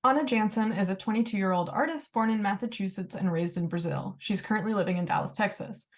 Ana Jansen is a 22-year-old artist born in Massachusetts and raised in Brazil. She's currently living in Dallas, Texas.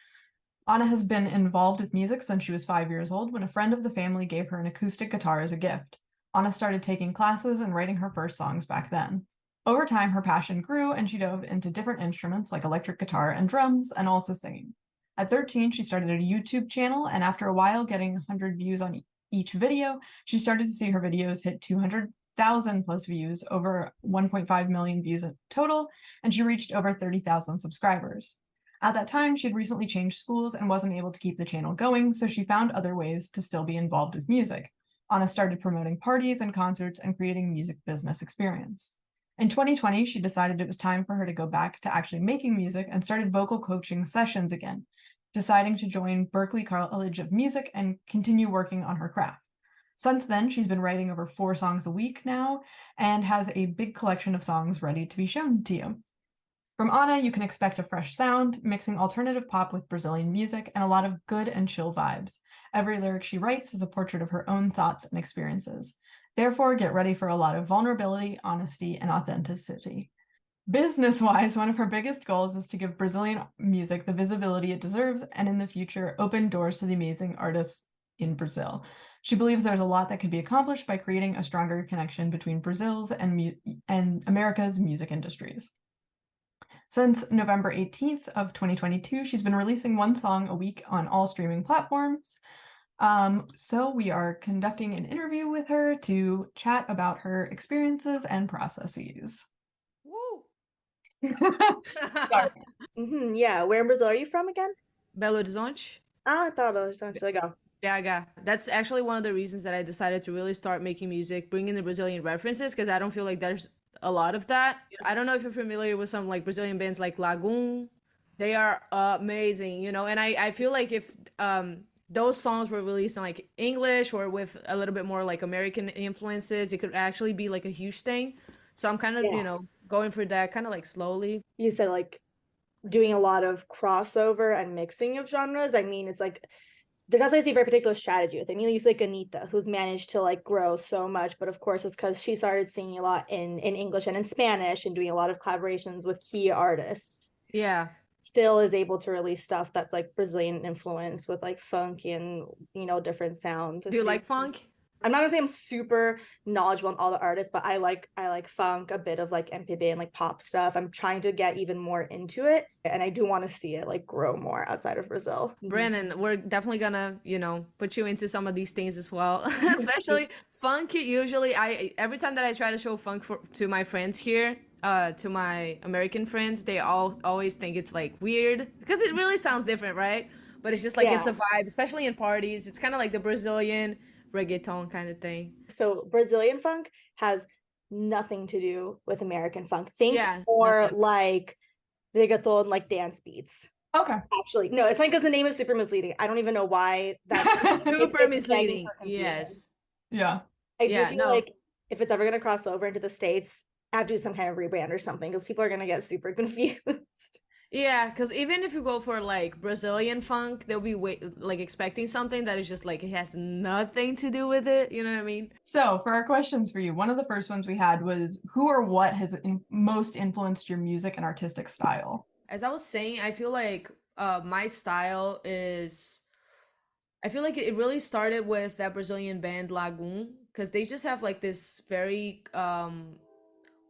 Ana has been involved with music since she was 5 years old when a friend of the family gave her an acoustic guitar as a gift. Ana started taking classes and writing her first songs back then. Over time, her passion grew and she dove into different instruments like electric guitar and drums, and also singing. At 13, she started a YouTube channel, and after a while getting 100 views on each video, she started to see her videos hit 200,000 plus views, over 1.5 million views in total, and she reached over 30,000 subscribers. At that time, she had recently changed schools and wasn't able to keep the channel going, so she found other ways to still be involved with music. Ana started promoting parties and concerts and creating music business experience. In 2020, she decided it was time for her to go back to actually making music and started vocal coaching sessions again, deciding to join Berklee College of Music and continue working on her craft. Since then, she's been writing over 4 songs a week now and has a big collection of songs ready to be shown to you. From Ana, you can expect a fresh sound, mixing alternative pop with Brazilian music and a lot of good and chill vibes. Every lyric she writes is a portrait of her own thoughts and experiences. Therefore, get ready for a lot of vulnerability, honesty, and authenticity. Business-wise, one of her biggest goals is to give Brazilian music the visibility it deserves and in the future open doors to the amazing artists in Brazil. She believes there's a lot that could be accomplished by creating a stronger connection between Brazil's and America's music industries. Since November 18th of 2022, she's been releasing 1 song a week on all streaming platforms. So we are conducting an interview with her to chat about her experiences and processes. Woo! Sorry. Yeah, where in Brazil are you from again? Belo Horizonte. Ah, tá, Belo Horizonte, legal. Yeah. That's actually one of the reasons that I decided to really start making music, bringing the Brazilian references, because I don't feel like there's a lot of that. I don't know if you're familiar with some like Brazilian bands like Lagoon. They are amazing, and I feel like if those songs were released in like English or with a little bit more like American influences, it could actually be like a huge thing. So I'm kind of, Yeah. going for that kind of like slowly. You said like doing a lot of crossover and mixing of genres. I mean, it's like there's definitely a very particular strategy with it. I mean, you like Anita, who's managed to like grow so much, but of course it's because she started singing a lot in English and in Spanish and doing a lot of collaborations with key artists. Yeah. Still is able to release stuff that's like Brazilian influence with like funk and different sounds. Do you like funk? I'm not gonna say I'm super knowledgeable on all the artists, but I like funk, a bit of like MPB and like pop stuff. I'm trying to get even more into it, and I do want to see it like grow more outside of Brazil. Brandon, we're definitely gonna, put you into some of these things as well. Especially funk. Usually, I every time that I try to show funk to my friends here, to my American friends, they all always think it's like weird because it really sounds different, right? But it's just like it's a vibe, especially in parties. It's kind of like the Brazilian reggaeton kind of thing. So Brazilian funk has nothing to do with American funk. Think more nothing. like reggaeton, like dance beats. Okay. Actually, no, it's funny because the name is super misleading. I don't even know why that's Super misleading. Yes. Yeah. I do feel like if it's ever going to cross over into the States, I have to do some kind of rebrand or something because people are going to get super confused. Yeah, because even if you go for like Brazilian funk, they'll be like expecting something that is just like it has nothing to do with it. You know what I mean? So for our questions for you, one of the first ones we had was who or what has most influenced your music and artistic style? As I was saying, I feel like my style is. I feel like it really started with that Brazilian band Lagoon because they just have like this very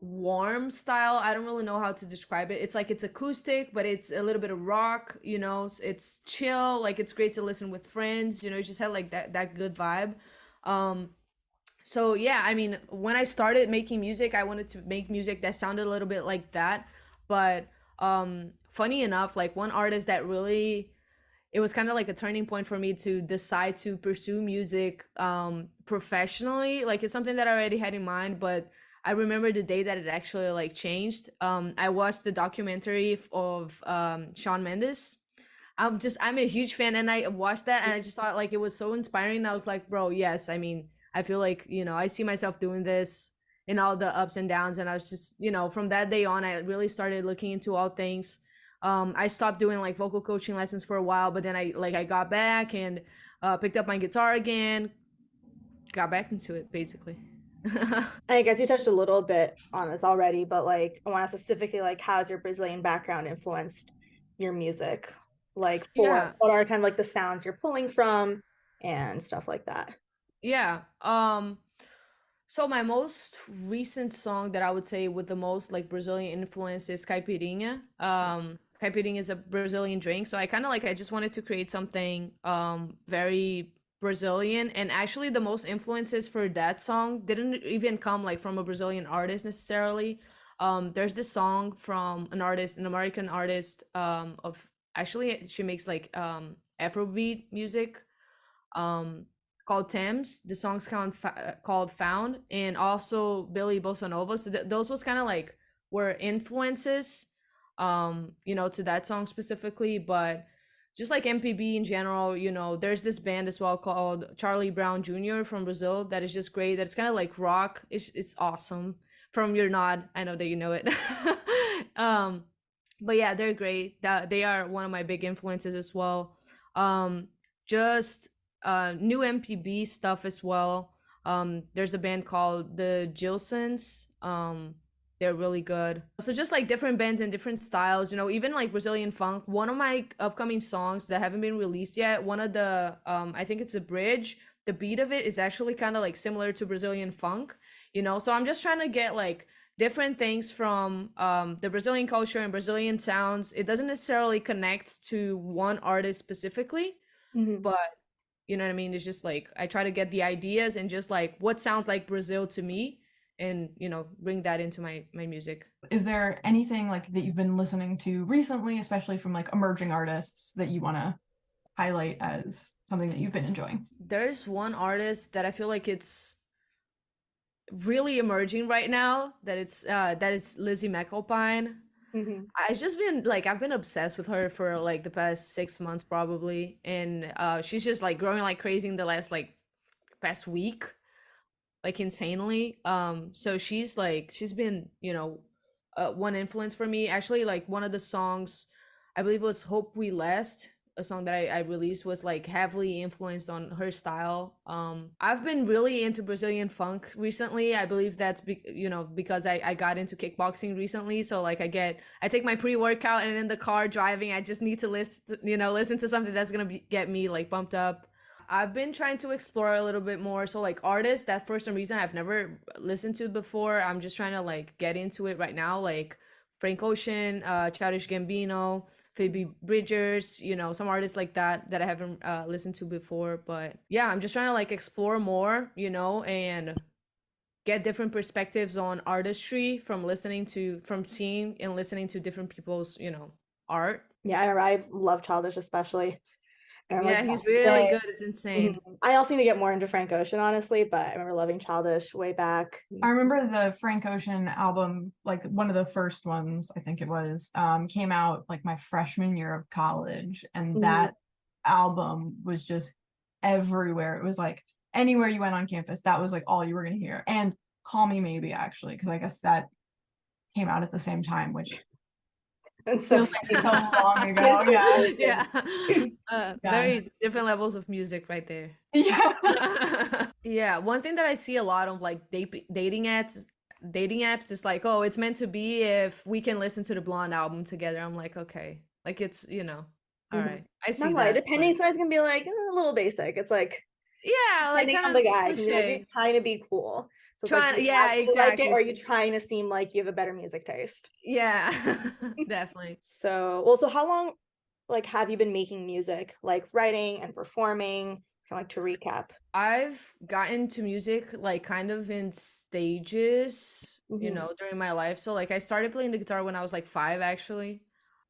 warm style. I don't really know how to describe it. It's like it's acoustic, but it's a little bit of rock, it's chill, like it's great to listen with friends, it just had like that good vibe. So yeah, I mean, when I started making music, I wanted to make music that sounded a little bit like that. But funny enough, like one artist that really it was kind of like a turning point for me to decide to pursue music professionally. Like it's something that I already had in mind, but I remember the day that it actually like changed. I watched the documentary of Shawn Mendes. I'm a huge fan, and I watched that and I just thought like it was so inspiring. I was like, bro, yes. I mean, I feel like I see myself doing this in all the ups and downs, and I was just from that day on, I really started looking into all things. I stopped doing like vocal coaching lessons for a while, but then I got back and picked up my guitar again, got back into it basically. I guess you touched a little bit on this already, but like I want to specifically like how's your Brazilian background influenced your music? Like for Yeah, what are kind of like the sounds you're pulling from and stuff like that. yeah. So my most recent song that I would say with the most like Brazilian influence is caipirinha. Caipirinha is a Brazilian drink, so I just wanted to create something very Brazilian. And actually, the most influences for that song didn't even come like from a Brazilian artist necessarily. There's this song from an American artist. Of actually, she makes like Afrobeat music. Um, called Thames. The song's called Found, and also Billy Bossa Nova. So those was kind of like were influences, to that song specifically. But just like MPB in general, there's this band as well called Charlie Brown Jr. from Brazil that is just great. That's kind of like rock. It's awesome. From your nod, I know that you know it. um, but yeah, they're great. That they are one of my big influences as well. Just new MPB stuff as well. There's a band called the Gilsons. They're really good. So just like different bands and different styles, even like Brazilian funk. One of my upcoming songs that haven't been released yet, one of the I think it's a bridge. The beat of it is actually kind of like similar to Brazilian funk, So I'm just trying to get like different things from the Brazilian culture and Brazilian sounds. It doesn't necessarily connect to one artist specifically, Mhm. but you know what I mean? It's just like I try to get the ideas and just like what sounds like Brazil to me and bring that into my music. Is there anything like that you've been listening to recently, especially from like emerging artists, that you want to highlight as something that you've been enjoying? There's one artist that I feel like it's really emerging right now that is Lizzie McAlpine. Mhm. I've been obsessed with her for like the past 6 months probably, and she's just like growing like crazy in the last like past week, like insanely. So she's been one influence for me. Actually, like one of the songs, I believe it was "Hope We Last." A song that I released was like heavily influenced on her style. I've been really into Brazilian funk recently. I believe that's because I got into kickboxing recently. So like I take my pre-workout and in the car driving, I just need to listen to something that's get me like pumped up. I've been trying to explore a little bit more. So like artists that for some reason I've never listened to before, I'm just trying to like get into it right now. Like Frank Ocean, Childish Gambino, Phoebe Bridgers, some artists like that I haven't listened to before. But yeah, I'm just trying to like explore more, and get different perspectives on artistry from seeing and listening to different people's, art. Yeah, I love Childish especially. I remember Yeah, like back he's in the really day. good. It's insane. I also need to get more into Frank Ocean, honestly, but I remember loving Childish way back. I remember the Frank Ocean album, like one of the first ones, I think it was, came out like my freshman year of college, and Mhm. that album was just everywhere. It was like anywhere you went on campus, that was like all you were gonna hear. And Call Me Maybe, actually, because I guess that came out at the same time, which And so feels like so funny. long Yes, ago. it was Yeah. really Yeah. good. Yeah. Very different levels of music right there. Yeah. Yeah, one thing that I see a lot of like dating apps is like, oh, it's meant to be if we can listen to the Blonde album together. I'm like, okay. Like it's, all Mhm. right. I Not see why, that, but depending size can be like a little basic. It's like yeah, like depending kind on of the guy, can be like, are you cliche. trying to be cool? So it's like, do Trying, you yeah, actually like it, or exactly. are you trying to seem like you have a better music taste? Yeah, definitely. So, well, so how long like have you been making music, like writing and performing? Kind of like to recap. I've gotten to music like kind of in stages, Hmm. during my life. So like I started playing the guitar when I was like 5 actually.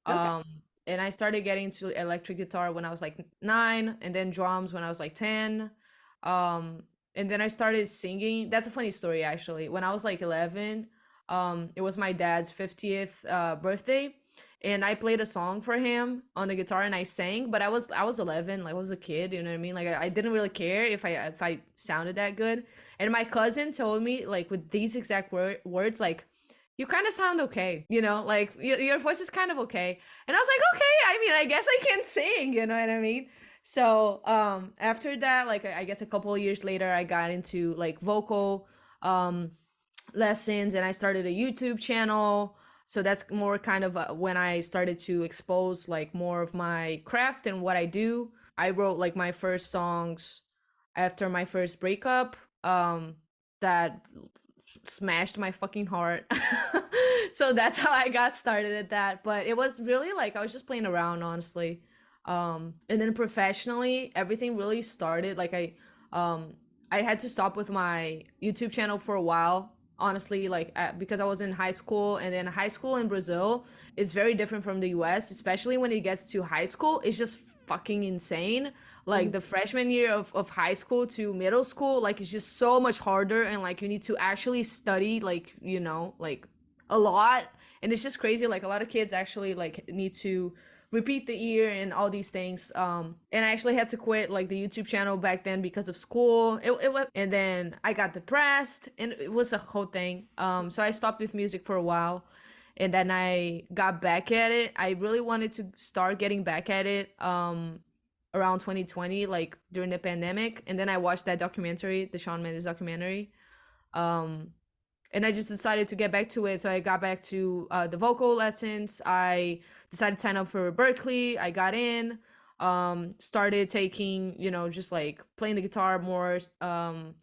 Okay. Um and I started getting to electric guitar when I was like 9 and then drums when I was like 10. Um and then I started singing. That's a funny story actually. When I was like 11, it was my dad's 50th birthday and I played a song for him on the guitar and I sang, but I was 11, like I was a kid, you know what I mean? Like I didn't really care if I sounded that good. And my cousin told me like with these exact words like you kind of sound okay, like your voice is kind of okay. And I was like, okay, I mean, I guess I can sing, you know what I mean? So after that, like I guess a couple of years later, I got into like vocal. um lessons, and I started a YouTube channel. So that's more kind of when I started to expose like more of my craft and what I do. I wrote like my first songs after my first breakup, that smashed my fucking heart. So that's how I got started at that. But it was really like I was just playing around, honestly. And then professionally, everything really started like I had to stop with my YouTube channel for a while, honestly, like because I was in high school, and then high school in Brazil is very different from the US, especially when it gets to high school. It's just fucking insane. Like the freshman year of high school to middle school, like it's just so much harder, and like you need to actually study, like, you know, like a lot. And it's just crazy. Like a lot of kids actually like need to repeat the year and all these things. And I actually had to quit like the YouTube channel back then because of school. It was, and then I got depressed, and it was a whole thing. So I stopped with music for a while, and then I got back at it. I really wanted to start getting back at it around 2020, like during the pandemic. And then I watched that documentary, the Shawn Mendes documentary. Um, and I just decided to get back to it. So I got back to the vocal lessons. I decided to sign up for Berkeley. I got in, started taking, you know, just like playing the guitar more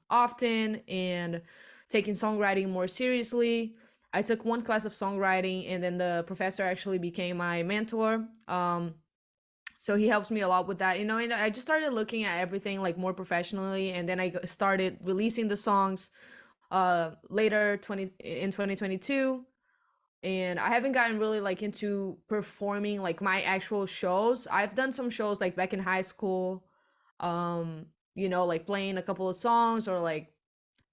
often, and taking songwriting more seriously. I took one class of songwriting, and then the professor actually became my mentor. So he helps me a lot with that, you know. And I just started looking at everything like more professionally, and then I started releasing the songs later 2022. And I haven't gotten really like into performing like my actual shows. I've done some shows like back in high school, you know, like playing a couple of songs, or like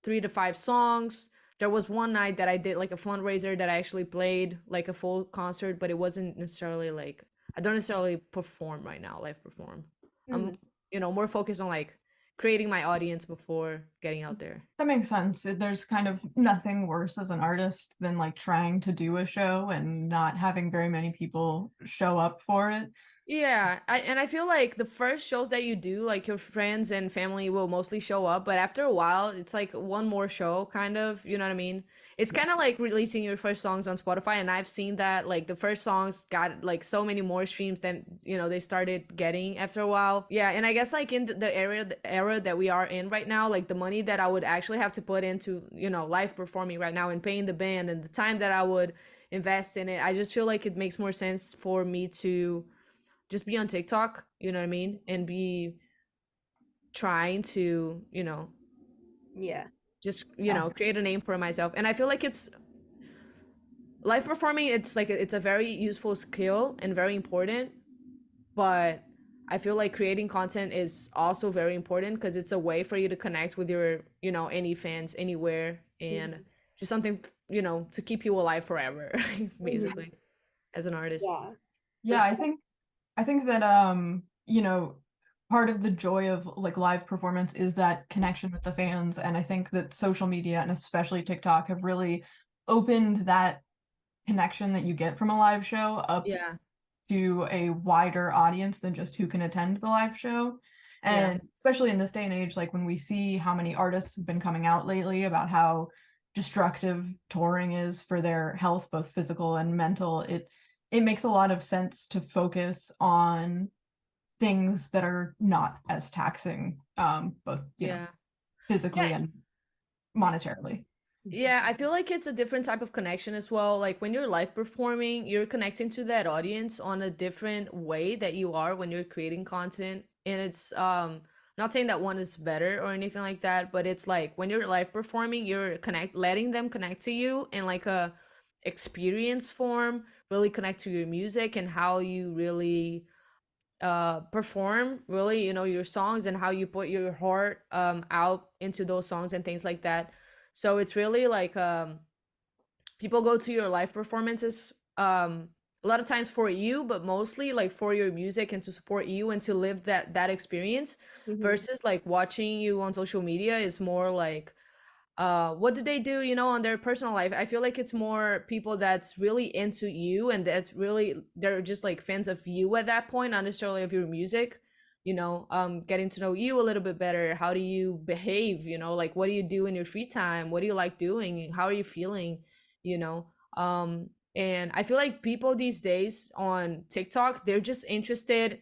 3 to 5 songs. There was one night that I did like a fundraiser that I actually played like a full concert, but it wasn't necessarily like, I don't necessarily perform right now, live perform. I'm, you know, more focused on like creating my audience before getting out there. That makes sense. There's kind of nothing worse as an artist than like trying to do a show and not having very many people show up for it. Yeah, I feel like the first shows that you do, like your friends and family will mostly show up, but after a while, it's like one more show, kind of, you know what I mean? It's kind of like releasing your first songs on Spotify, and I've seen that like the first songs got like so many more streams than, you know, they started getting after a while. Yeah, and I guess like in the era that we are in right now, like the money that I would actually have to put into, you know, live performing right now and paying the band, and the time that I would invest in it, I just feel like it makes more sense for me to just be on TikTok, you know what I mean? And be trying to, you know, Yeah. just, you know, create a name for myself. And I feel like it's live performing, it's like it's a very useful skill and very important, but I feel like creating content is also very important because it's a way for you to connect with your, you know, any fans anywhere, and just something, you know, to keep you alive forever, basically, as an artist. Yeah. Yeah, I think that you know, part of the joy of like live performance is that connection with the fans, and I think that social media and especially TikTok have really opened that connection that you get from a live show up Yeah. to a wider audience than just who can attend the live show. Yeah. And especially in this day and age, like when we see how many artists have been coming out lately about how destructive touring is for their health, both physical and mental, it makes a lot of sense to focus on things that are not as taxing, both, you know, Yeah. physically Yeah. and monetarily. Yeah, I feel like it's a different type of connection as well. Like when you're live performing, you're connecting to that audience on a different way that you are when you're creating content. And it's not saying that one is better or anything like that, but it's like when you're live performing, you're letting them connect to you in like a experience form, really connect to your music and how you really perform, really, you know, your songs, and how you put your heart out into those songs and things like that. So it's really like people go to your live performances a lot of times for you, but mostly like for your music and to support you and to live that experience, versus like watching you on social media is more like what do they do, you know, on their personal life. I feel like it's more people that's really into you, and that's really, they're just like fans of you at that point, not necessarily of your music. getting to know you a little bit better. How do you behave, like what do you do in your free time, what do you like doing, how are you feeling, you know and I feel like people these days on TikTok, they're just interested,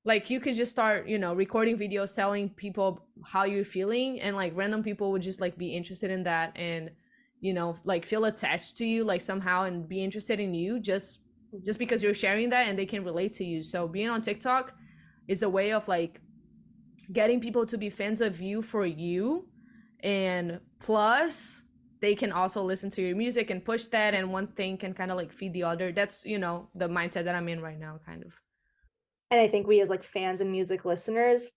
like you could just start recording videos telling people how you're feeling, and like random people would just like be interested in that, and like feel attached to you like somehow, and be interested in you just because you're sharing that and they can relate to you. So being on TikTok is a way of like getting people to be fans of you for you, and plus they can also listen to your music and push that, and one thing can kind of like feed the other. That's the mindset that I'm in right now, kind of. And I think we as like fans and music listeners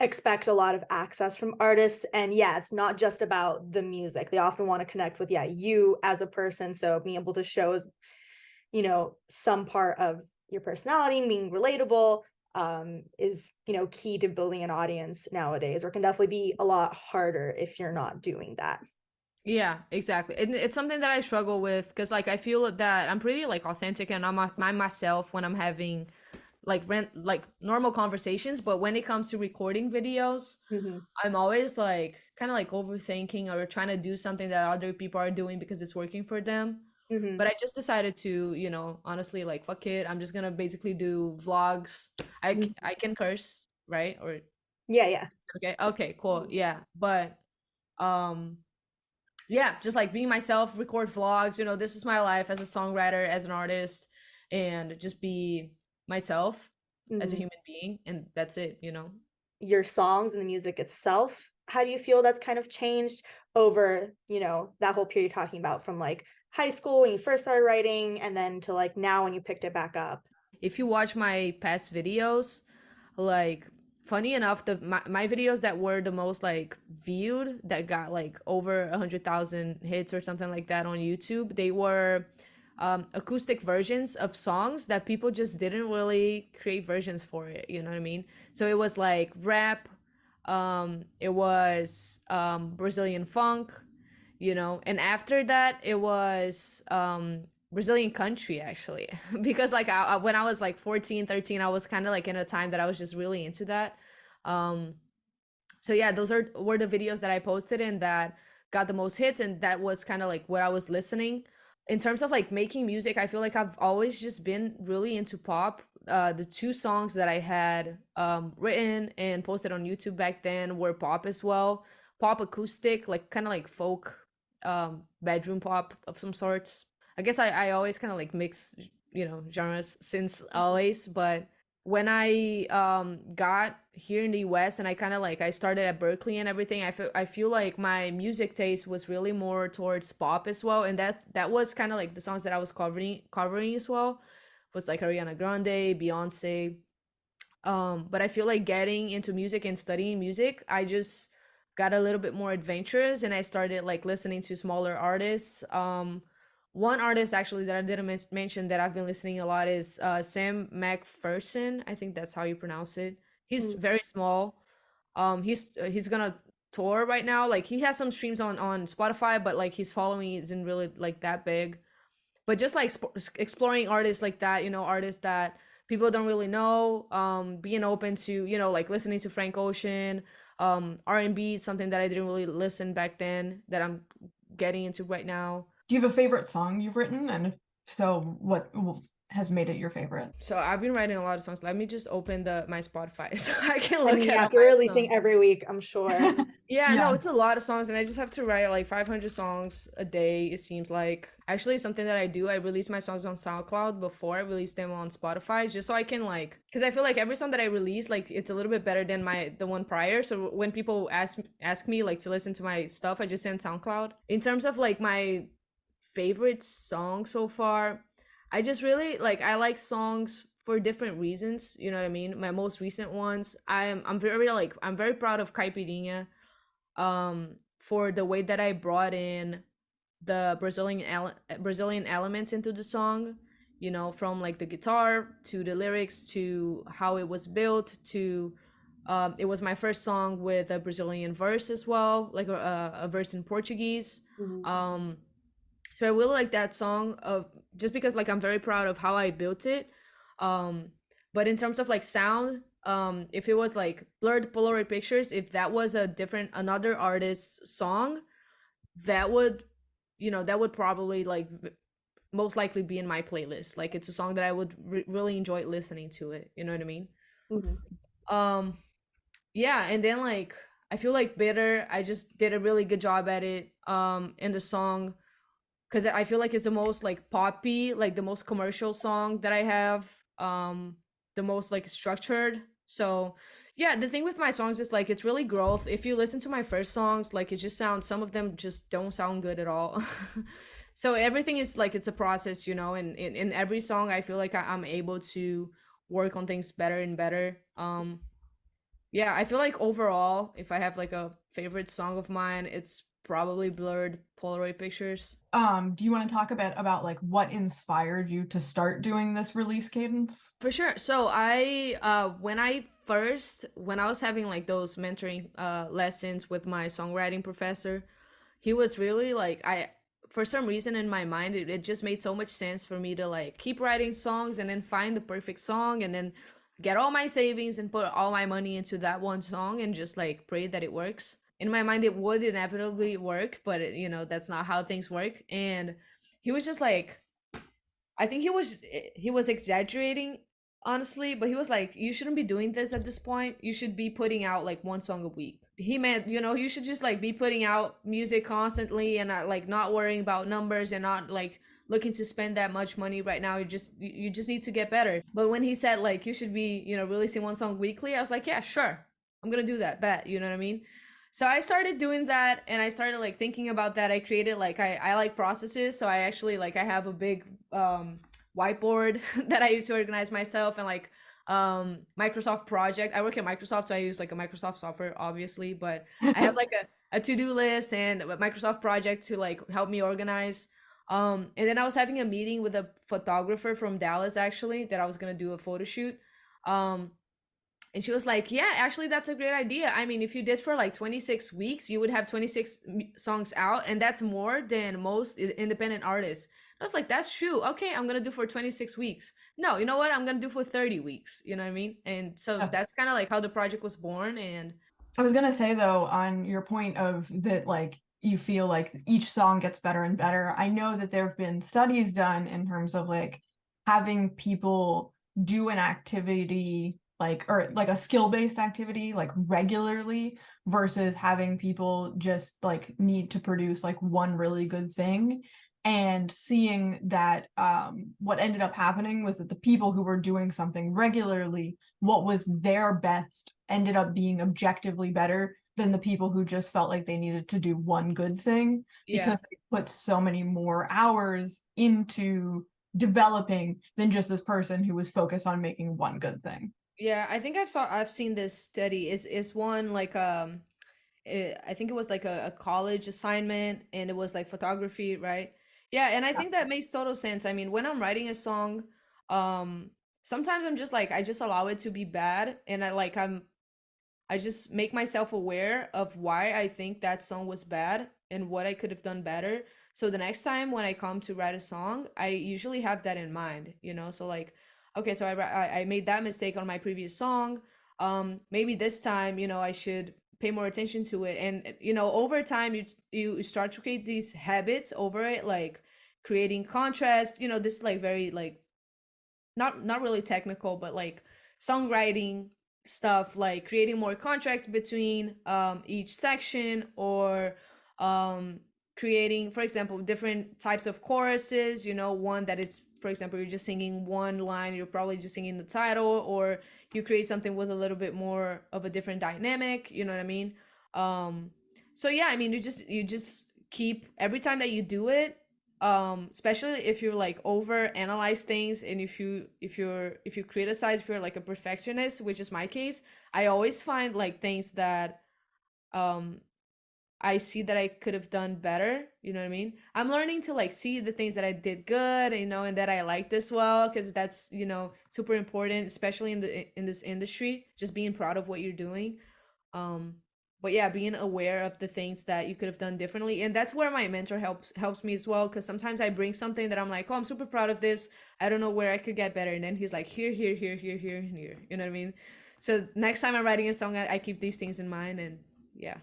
expect a lot of access from artists. And yeah, it's not just about the music. They often want to connect with, you as a person. So being able to show is, some part of your personality, being relatable, is, key to building an audience nowadays, or can definitely be a lot harder if you're not doing that. Yeah, exactly. And it's something that I struggle with because like I feel that I'm pretty like authentic, and I'm myself when I'm having like normal conversations, but when it comes to recording videos, Mm-hmm. I'm always like kind of like overthinking or trying to do something that other people are doing because it's working for them. Mm-hmm. But I just decided to, honestly, like fuck it. I'm just gonna basically do vlogs. I can curse, right? Or Yeah, yeah. okay, okay, cool, yeah. But um, yeah, just like being myself, record vlogs. This is my life as a songwriter, as an artist, and just be myself as a Mm-hmm. human being, and that's it. Your songs and the music itself, how do you feel that's kind of changed over, that whole period you're talking about, from like high school when you first started writing and then to like now when you picked it back up? If you watch my past videos, like funny enough, my videos that were the most like viewed, that got like over 100,000 hits or something like that on YouTube, they were acoustic versions of songs that people just didn't really create versions for it. You know what I mean? So it was like rap, it was Brazilian funk, and after that it was Brazilian country, actually. Because like when I was like 14, 13, I was kind of like in a time that I was just really into that. um so yeah, those were the videos that I posted and that got the most hits, and that was kind of like what I was listening. In terms of like making music, I feel like I've always just been really into pop. The two songs that I had written and posted on YouTube back then were pop as well. Pop acoustic, like kind of like folk, bedroom pop of some sorts. I guess I always kind of like mix, genres since always. But when I got here in the US and I kind of like I started at Berkeley and everything, I feel like my music taste was really more towards pop as well, and that was kind of like the songs that I was covering as well, was like Ariana Grande, Beyonce. But I feel like getting into music and studying music, I just got a little bit more adventurous, and I started like listening to smaller artists. One artist actually that I didn't mention that I've been listening a lot is Sam McPherson. I think that's how you pronounce it. He's Mm. very small. He's gonna tour right now. Like he has some streams on Spotify, but like his following isn't really like that big. But just like exploring artists like that, artists that people don't really know, being open to, like listening to Frank Ocean, R&B, something that I didn't really listen back then that I'm getting into right now. Do you have a favorite song you've written? And if so, what has made it your favorite? So I've been writing a lot of songs. Let me just open the my Spotify so I can I look mean, at yeah, all if you're my releasing songs. every week, I'm sure. Yeah, no, Yeah. it's a lot of songs, and I just have to write like 500 songs a day, it seems like. Actually, something that I do, I release my songs on SoundCloud before I release them on Spotify, just so I can like, because I feel like every song that I release, like it's a little bit better than the one prior. So when people ask me like to listen to my stuff, I just send SoundCloud. In terms of like my favorite song so far, I just really like, I like songs for different reasons. You know what I mean? My most recent ones, I'm very proud of Caipirinha, for the way that I brought in the Brazilian elements into the song, from like the guitar to the lyrics to how it was built to it was my first song with a Brazilian verse as well, like a verse in Portuguese. Mhm. um so I really like that song, of just because like I'm very proud of how I built it. um but in terms of like sound, if it was like Blurred Polaroid Pictures, if that was another artist's song, that would, that would probably like most likely be in my playlist. Like it's a song that I would really enjoy listening to it. You know what I mean? Mhm. Um, yeah, and then like I feel like Bitter, I just did a really good job at it. In the song, because I feel like it's the most like poppy, like the most commercial song that I have. The most like structured. So yeah, the thing with my songs is like it's really growth. If you listen to my first songs, like it just sounds, some of them just don't sound good at all. So everything is like it's a process, and in every song I feel like I'm able to work on things better and better. Yeah, I feel like overall, if I have like a favorite song of mine, it's probably Blurred Polaroid Pictures. Do you want to talk a bit about like what inspired you to start doing this release cadence? For sure. So when I was having like those mentoring lessons with my songwriting professor, he was really like, for some reason in my mind it just made so much sense for me to like keep writing songs and then find the perfect song and then get all my savings and put all my money into that one song and just like pray that it works. In my mind it would inevitably work, but that's not how things work. And he was just like, I think he was exaggerating, honestly, but he was like, you shouldn't be doing this at this point. You should be putting out like one song a week. He meant, you should just like be putting out music constantly and not worrying about numbers and not like looking to spend that much money right now. You just need to get better. But when he said like you should be, releasing one song weekly, I was like, yeah, sure. I'm going to do that. Bet, you know what I mean? So I started doing that and I started like thinking about that. I created like I like processes, so I actually like I have a big whiteboard that I use to organize myself, and like Microsoft project. I work at Microsoft, so I use like a Microsoft software obviously, but I have like a to-do list and a Microsoft project to like help me organize. And then I was having a meeting with a photographer from Dallas actually that I was going to do a photo shoot. Um and she was like, yeah, actually, that's a great idea. I mean, if you did for like 26 weeks, you would have 26 songs out. And that's more than most independent artists. I was like, that's true. Okay, I'm going to do for 26 weeks. No, you know what? I'm going to do for 30 weeks. You know what I mean? And so Yeah. that's kind of like how the project was born. And I was gonna say though, on your point of that, like you feel like each song gets better and better. I know that there have been studies done in terms of like having people do an activity like or like a skill-based activity like regularly versus having people just like need to produce like one really good thing. And seeing that what ended up happening was that the people who were doing something regularly, what was their best ended up being objectively better than the people who just felt like they needed to do one good thing yeah. because they put so many more hours into developing than just this person who was focused on making one good thing. Yeah, I think I've seen this study. Is one like I think it was like a college assignment and it was like photography, right? Yeah, and I think that makes total sense. I mean, when I'm writing a song, um sometimes I'm just like I just allow it to be bad and I just make myself aware of why I think that song was bad and what I could have done better. So the next time when I come to write a song, I usually have that in mind. So like, okay, so I made that mistake on my previous song. Maybe this time, I should pay more attention to it. And over time, you start to create these habits over it, like creating contrast. This is like very like not really technical, but like songwriting stuff, like creating more contracts between each section, or um creating, for example, different types of choruses. One that it's, for example, you're just singing one line, you're probably just singing the title, or you create something with a little bit more of a different dynamic, you know what I mean? So yeah, I mean, you just keep, every time that you do it, especially if you're like over analyze things, and if you criticize, if you're like a perfectionist, which is my case, I always find like things that um I see that I could have done better. You know what I mean? I'm learning to like see the things that I did good, and that I liked as well, because that's super important, especially in this industry, just being proud of what you're doing. um but yeah, being aware of the things that you could have done differently, and that's where my mentor helps me as well, because sometimes I bring something that I'm like, oh, I'm super proud of this, I don't know where I could get better, and then he's like, here, here, here, here, here, and here, you know what I mean? So next time I'm writing a song, I keep these things in mind, and yeah.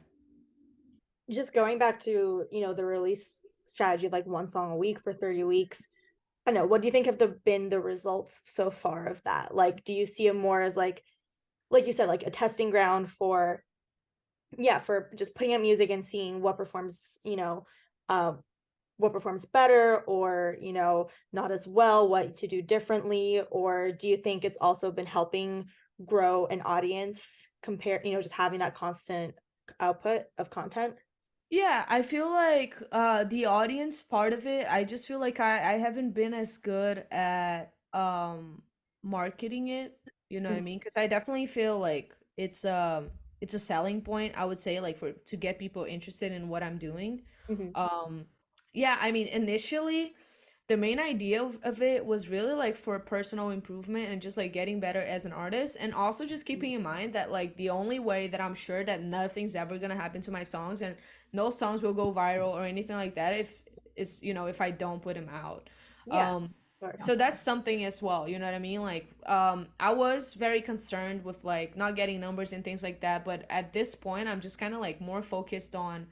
Just going back to, the release strategy of like one song a week for 30 weeks. I don't know, what do you think have been the results so far of that? Like, do you see it more as like you said, like a testing ground for, yeah, for just putting out music and seeing what performs, uh, what performs better, or not as well, what to do differently? Or do you think it's also been helping grow an audience, compare, just having that constant output of content? Yeah, I feel like the audience part of it, I just feel like I haven't been as good at marketing it, you know what I mean? Because I definitely feel like it's a selling point, I would say, like for to get people interested in what I'm doing. Mm-hmm. Um yeah, I mean initially the main idea of it was really like for personal improvement and just like getting better as an artist, and also just keeping in mind that like the only way that I'm sure that nothing's ever gonna happen to my songs and no songs will go viral or anything like that if is if I don't put them out. Yeah, um of course. so that's something as well, you know what I mean? Like I was very concerned with like not getting numbers and things like that, but at this point I'm just kind of like more focused on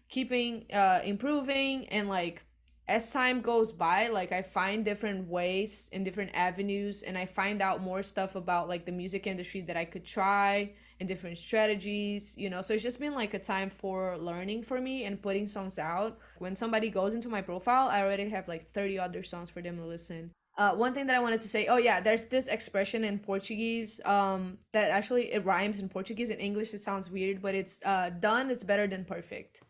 keeping improving, and like as time goes by, like I find different ways and different avenues, and I find out more stuff about like the music industry that I could try and different strategies, so it's just been like a time for learning for me and putting songs out. When somebody goes into my profile, I already have like 30 other songs for them to listen. One thing that I wanted to say, oh yeah, there's this expression in Portuguese that actually it rhymes in Portuguese. In English it sounds weird, but it's done is better than perfect.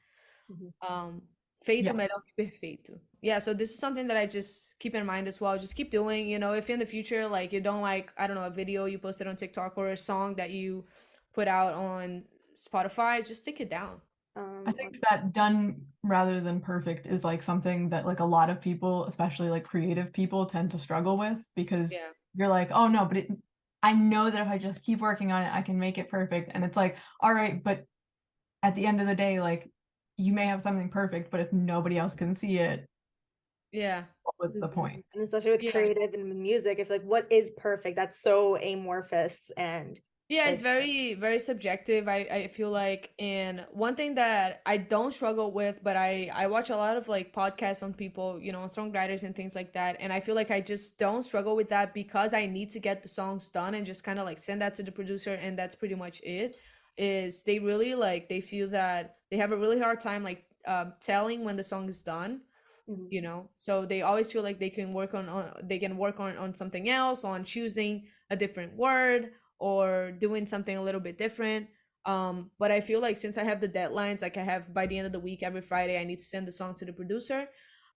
Mhm. um Feito Yeah. melhor que perfeito. Yeah, so this is something that I just keep in mind as well. Just keep doing, if in the future like you don't like, I don't know, a video you posted on TikTok or a song that you put out on Spotify, just take it down. I think that done rather than perfect is like something that like a lot of people, especially like creative people, tend to struggle with, because Yeah. you're like, oh no, but I know that if I just keep working on it, I can make it perfect. And it's like, all right, but at the end of the day, like you may have something perfect, but if nobody else can see it, Yeah. what was the point? And especially with Yeah. creative and music, if like what is perfect, that's so amorphous and Yeah, it's like very, very subjective, I feel like. And one thing that I don't struggle with, but I watch a lot of like podcasts on people, on songwriters and things like that. And I feel like I just don't struggle with that because I need to get the songs done and just kind of like send that to the producer. And that's pretty much it. Is they really like, they feel that they have a really hard time like telling when the song is done, Mhm. so they always feel like they can work they can work on something else, on choosing a different word or doing something a little bit different. But I feel like since I have the deadlines, like I have by the end of the week every Friday I need to send the song to the producer.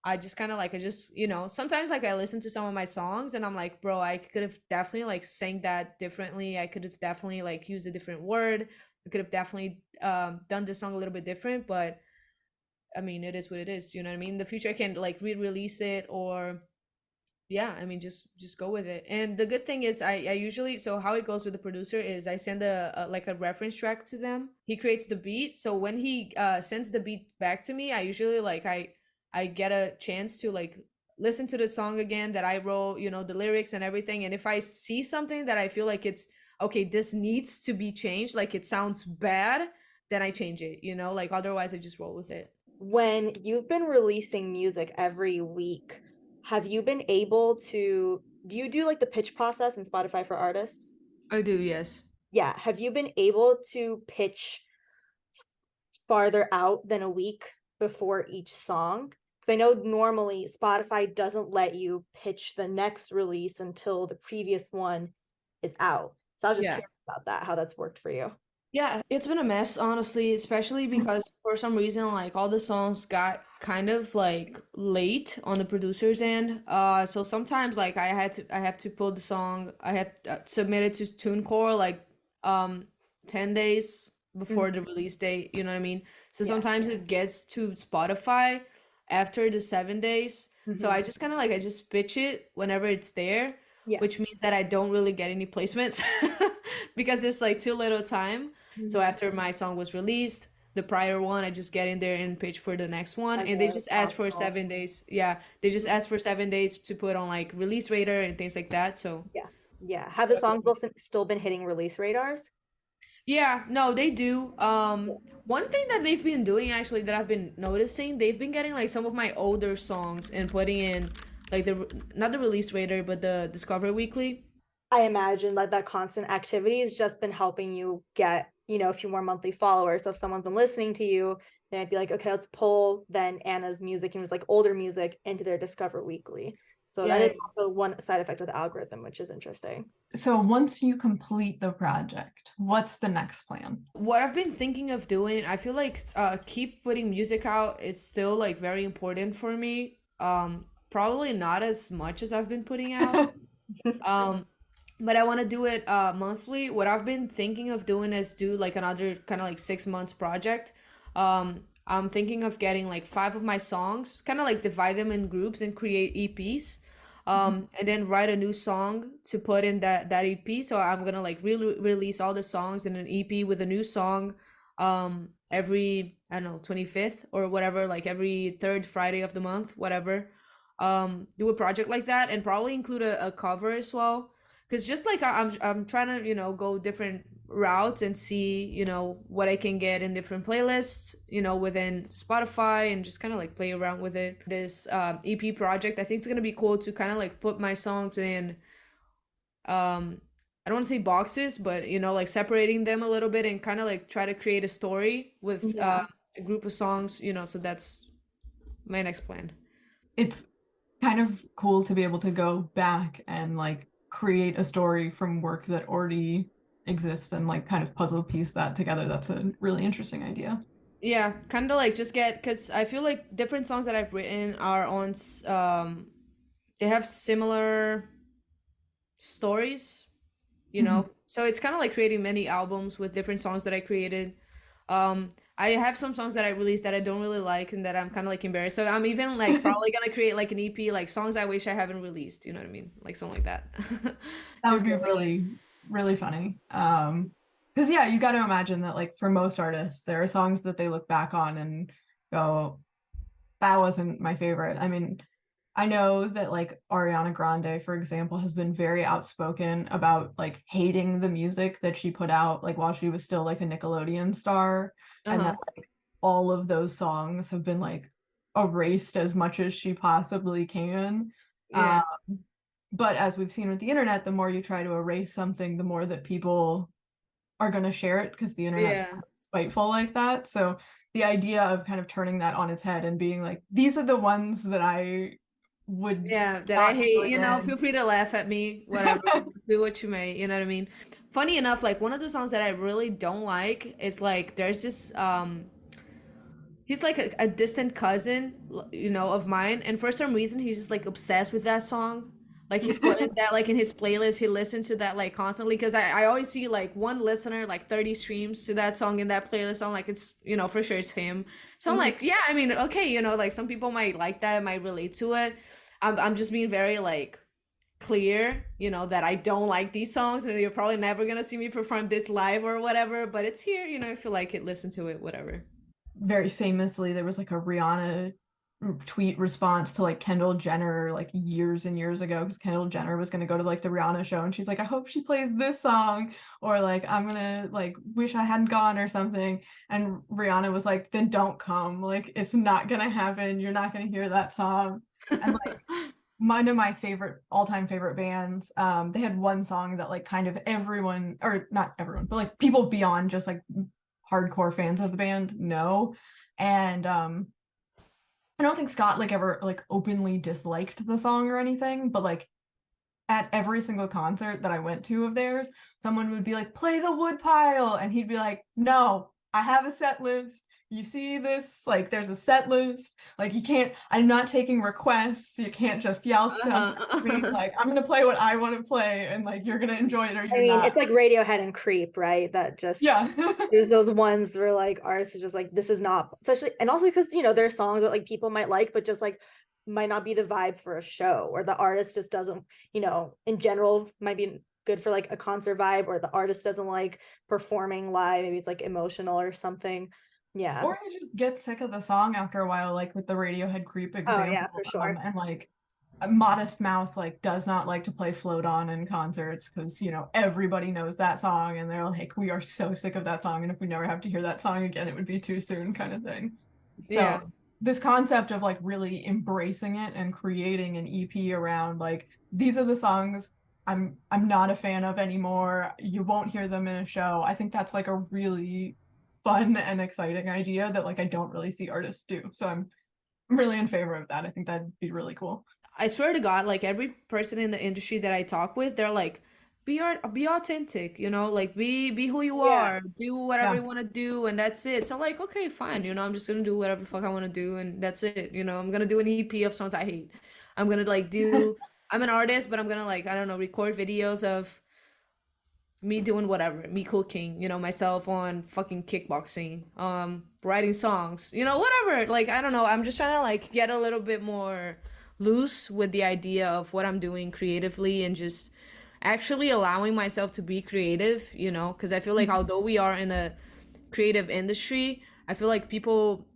I just kind of like, I just, sometimes like I listen to some of my songs and I'm like, bro, I could have definitely like sang that differently. I could have definitely like used a different word. I could have definitely done the song a little bit different, but I mean, it is what it is. You know what I mean? In the future, I can like re-release it, or yeah, I mean, just go with it. And the good thing is, I usually, so how it goes with the producer is I send a like a reference track to them. He creates the beat. So when he sends the beat back to me, I usually like I get a chance to like listen to the song again that I wrote, the lyrics and everything. And if I see something that I feel like it's okay, this needs to be changed, like it sounds bad, then I change it. Like otherwise I just roll with it. when you've been releasing music every week, have you been able to do you do like the pitch process in Spotify for artists? I do, yes. Yeah, have you been able to pitch farther out than a week before each song? Because I know normally Spotify doesn't let you pitch the next release until the previous one is out. So I was just Yeah. curious about that, how that's worked for you. Yeah, it's been a mess, honestly, especially because for some reason, like all the songs got kind of like late on the producer's end. So sometimes like I have to pull the song, I have submit it to TuneCore like um 10 days before the release date, you know what I mean? So Yeah. sometimes it gets to Spotify after the 7 days. So Mhm. I just kind of like I just pitch it whenever it's there, Yeah. which means that I don't really get any placements because it's like too little time. So Mhm. after my song was released, the prior one, I just get in there and pitch for the next one. As And they a just ask for possible. 7 days. Yeah, they just ask for 7 days to put on like release radar and things like that. So Yeah. Yeah. Have the songs still been hitting release radars? Yeah, no, they do. One thing that they've been doing actually that I've been noticing, they've been getting like some of my older songs and putting in like not the release radar, but the Discover Weekly. I imagine that constant activity has just been helping you get, a few more monthly followers. So if someone's been listening to you, they might be like, okay, let's pull then Anna's music and it's like older music into their Discover Weekly. So that Yeah. is also one side effect of the algorithm, which is interesting. So once you complete the project, what's the next plan? What I've been thinking of doing, I feel like keep putting music out is still like very important for me. Probably not as much as I've been putting out. Um, but I want to do it monthly. What I've been thinking of doing is do like another kind of like 6 months project. I'm thinking of getting like 5 of my songs, kind of like divide them in groups and create EPs. And then write a new song to put in that EP. So I'm gonna like release all the songs in an EP with a new song every, I don't know, 25th or whatever, like every third Friday of the month, whatever. Do a project like that and probably include a cover as well, because just like I'm trying to go different routes and see what I can get in different playlists within Spotify, and just kind of like play around with it. This EP project, I think it's gonna be cool to kind of like put my songs in I don't want to say boxes, but like separating them a little bit and kind of like try to create a story with Yeah. a group of songs, so that's my next plan. It's kind of cool to be able to go back and like create a story from work that already exists and like kind of puzzle piece that together. That's a really interesting idea. Yeah, kind of like just get, because I feel like different songs that I've written are on they have similar stories, so it's kind of like creating many albums with different songs that I created. I have some songs that I released that I don't really like and that I'm kind of like embarrassed, so I'm even like probably gonna create like an EP, like songs I wish I haven't released, you know what I mean, like something like that. That Just would be go like really, really funny. Because yeah, you got to imagine that like for most artists, there are songs that they look back on and go, that wasn't my favorite. I mean, I know that like Ariana Grande, for example, has been very outspoken about like hating the music that she put out like while she was still like a Nickelodeon star, and uh-huh. that like all of those songs have been like erased as much as she possibly can. Yeah. But as we've seen with the internet, the more you try to erase something, the more that people are going to share it because the internet's Yeah. spiteful like that. So the idea of kind of turning that on its head and being like, these are the ones that I would Yeah, that I not do hate, feel again. free to laugh at me, whatever. Do what you may, you know what I mean? Funny enough, like one of the songs that I really don't like is like there's this he's like a distant cousin, of mine, and for some reason he's just like obsessed with that song. Like he's putting that like in his playlist, he listens to that like constantly, because I always see like one listener, like 30 streams to that song in that playlist. I'm like, it's, for sure it's him. So I'm like, yeah, I mean, okay, like some people might like that, might relate to it. I'm just being very like clear, that I don't like these songs and you're probably never gonna see me perform this live or whatever, but it's here, if you like it, listen to it, whatever. Very famously, there was like a Rihanna tweet response to like Kendall Jenner like years and years ago, because Kendall Jenner was going to go to like the Rihanna show and she's like, I hope she plays this song, or like I'm gonna like wish I hadn't gone or something, and Rihanna was like, then don't come, like it's not gonna happen, you're not gonna hear that song. And like one of my favorite all-time favorite bands, they had one song that like kind of everyone, or not everyone, but like people beyond just like hardcore fans of the band know. And I don't think Scott like ever like openly disliked the song or anything, but like at every single concert that I went to of theirs, someone would be like, play the woodpile, and he'd be like, no, I have a set list. You see this, like there's a set list, like you can't, I'm not taking requests, you can't just yell stuff at me, Uh-huh. like I'm gonna play what I want to play and like you're gonna enjoy it or I you're mean, not. it's like Radiohead and Creep, right? That just Yeah. there's those ones where like artists is just like, this is not, especially, and also because there are songs that like people might like, but just like might not be the vibe for a show, or the artist just doesn't, in general might be good for like a concert vibe, or the artist doesn't like performing live, maybe it's like emotional or something. Yeah. Or you just get sick of the song after a while, like with the Radiohead Creep Oh yeah, example. for sure. And like Modest Mouse like does not like to play Float On in concerts because everybody knows that song and they're like, we are so sick of that song, and if we never have to hear that song again it would be too soon, kind of thing. So Yeah. this concept of like really embracing it and creating an EP around like, these are the songs I'm not a fan of anymore, you won't hear them in a show. I think that's like a really fun and exciting idea that like I don't really see artists do. So I'm really in favor of that. I think that'd be really cool. I swear to God, like every person in the industry that I talk with, they're like, be authentic, like be who you Yeah. are, do whatever Yeah. you want to do, and that's it. So like, okay, fine, I'm just gonna do whatever the fuck I want to do, and that's it. I'm gonna do an EP of songs I hate. I'm gonna like do. I'm an artist, but I'm gonna like I don't know, record videos of me doing whatever, me cooking, myself on fucking kickboxing, writing songs, whatever. Like, I don't know. I'm just trying to like get a little bit more loose with the idea of what I'm doing creatively and just actually allowing myself to be creative, because I feel like although we are in a creative industry, I feel like people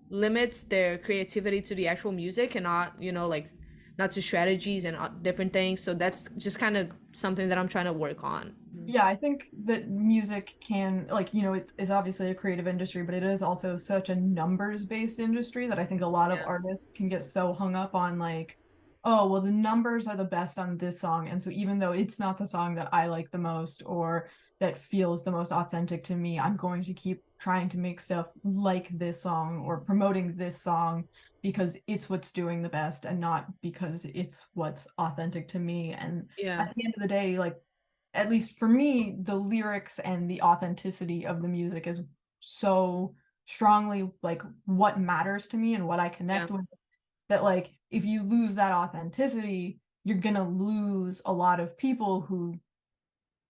limits their creativity to the actual music and not, like not to strategies and different things. So that's just kind of something that I'm trying to work on. Yeah, I think that music can, like, it's obviously a creative industry, but it is also such a numbers-based industry that I think a lot of Yeah. artists can get so hung up on, like, oh, well, the numbers are the best on this song. And so even though it's not the song that I like the most or that feels the most authentic to me, I'm going to keep trying to make stuff like this song or promoting this song because it's what's doing the best and not because it's what's authentic to me. And Yeah. at the end of the day, like, at least for me, the lyrics and the authenticity of the music is so strongly like what matters to me and what I Yeah. connect with, that like if you lose that authenticity, you're gonna lose a lot of people who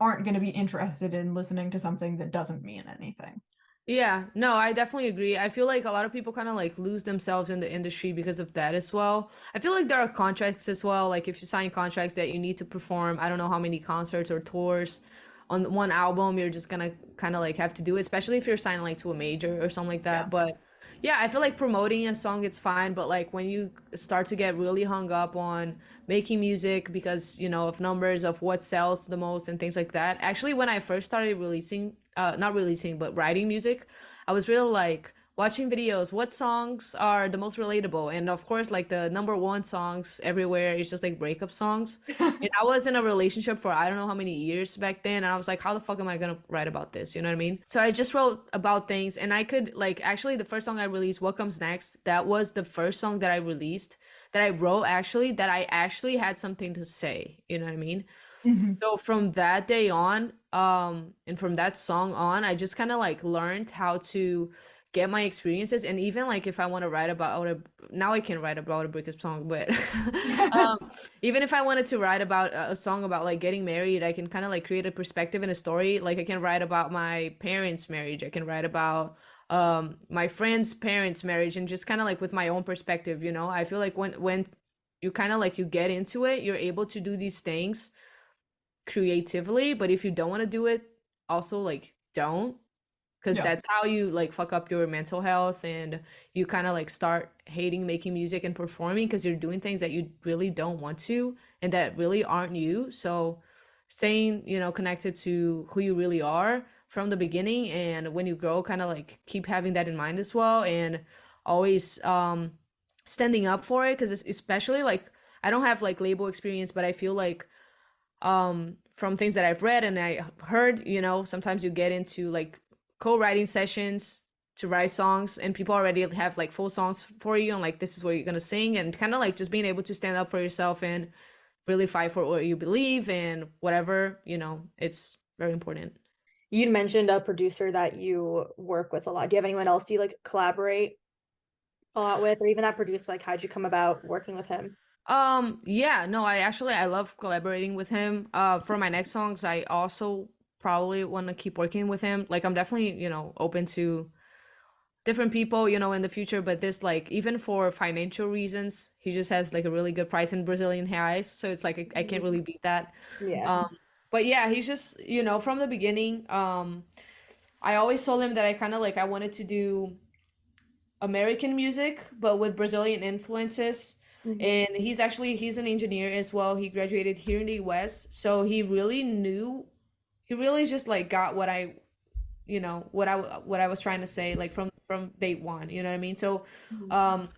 aren't gonna be interested in listening to something that doesn't mean anything. Yeah, no, I definitely agree. I feel like a lot of people kind of like lose themselves in the industry because of that as well. I feel like there are contracts as well. Like if you sign contracts that you need to perform, I don't know how many concerts or tours on one album, you're just gonna kind of like have to do it, especially if you're signing like to a major or something like Yeah. that. But yeah, I feel like promoting a song it's fine, but like when you start to get really hung up on making music because, of numbers of what sells the most and things like that. Actually, when I first started releasing not releasing, but writing music, I was really like watching videos, what songs are the most relatable? And of course, like the number one songs everywhere is just like breakup songs. And I was in a relationship for I don't know how many years back then. And I was like, how the fuck am I gonna write about this? You know what I mean? So I just wrote about things and I could like actually the first song I released, What Comes Next, that was the first song that I released that I wrote actually that I actually had something to say. You know what I mean? Mhm. So from that day on, and from that song on, I just kind of like learned how to get my experiences. And even like if I want to write about now I can write about a breakup song, but um, even if I wanted to write about a song about like getting married, I can kind of like create a perspective and a story. Like I can write about my parents' marriage. I can write about my friend's parents' marriage, and just kind of like with my own perspective. I feel like when you kind of like you get into it, you're able to do these things creatively, but if you don't want to do it, also like don't, because Yeah. that's how you like fuck up your mental health and you kind of like start hating making music and performing because you're doing things that you really don't want to and that really aren't you. So staying, connected to who you really are from the beginning, and when you grow, kind of like keep having that in mind as well, and always standing up for it, because especially like I don't have like label experience, but I feel like from things that I've read and I heard, sometimes you get into like co-writing sessions to write songs and people already have like full songs for you and like this is what you're gonna sing, and kind of like just being able to stand up for yourself and really fight for what you believe and whatever, it's very important. You'd mentioned a producer that you work with a lot. Do you have anyone else you like collaborate a lot with, or even that producer? Like, how'd you come about working with him? Yeah, no, I love collaborating with him. For my next songs, I also probably want to keep working with him. Like I'm definitely, open to different people, in the future, but this like even for financial reasons, he just has like a really good price in Brazilian reais, so it's like I can't really beat that. Yeah. Um, but yeah, he's just, from the beginning, I always told him that I kind of like I wanted to do American music, but with Brazilian influences. Mhm. And he's an engineer as well. He graduated here in the US, so he really just like got what I, what I was trying to say, like from day one, you know what I mean? So Mhm. um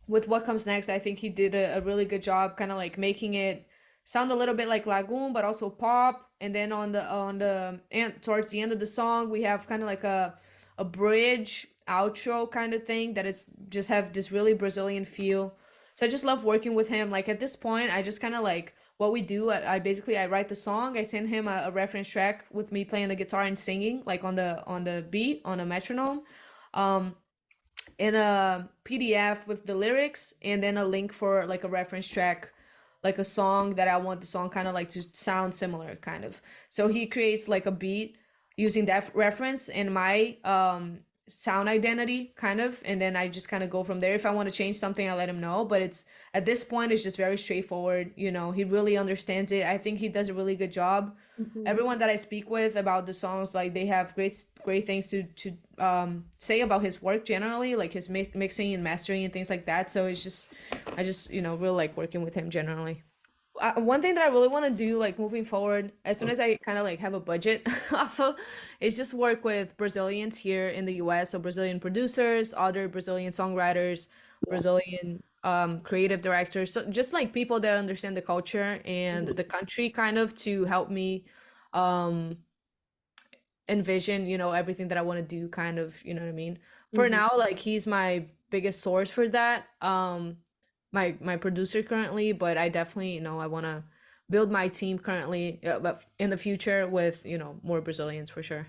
with what comes next, I think he did a really good job kind of like making it sound a little bit like Lagoon, but also pop. And then on the and towards the end of the song, we have kind of like a bridge outro kind of thing that is just have this really Brazilian feel. So I just love working with him. Like at this point, I just kind of like what we do. I basically I write the song, I send him a reference track with me playing the guitar and singing like on the beat on a metronome. Um, in a PDF with the lyrics and then a link for like a reference track, like a song that I want the song kind of like to sound similar, kind of. So he creates like a beat using that reference and my sound identity, kind of, and then I just kind of go from there. If I want to change something, I let him know. But it's at this point, it's just very straightforward. He really understands it. I think he does a really good job. Mhm. Everyone that I speak with about the songs, like they have great things to say about his work generally, like his mixing and mastering and things like that. So it's just I just really like working with him generally. One thing that I really want to do, like moving forward, as soon as I kind of like have a budget, also, is just work with Brazilians here in the US. So Brazilian producers, other Brazilian songwriters, Brazilian creative directors. So just like people that understand the culture and the country, kind of to help me um, envision, everything that I want to do, kind of, you know what I mean? For Mhm. now, like he's my biggest source for that. My producer currently, but I definitely, I want to build my team currently, but in the future with, more Brazilians for sure.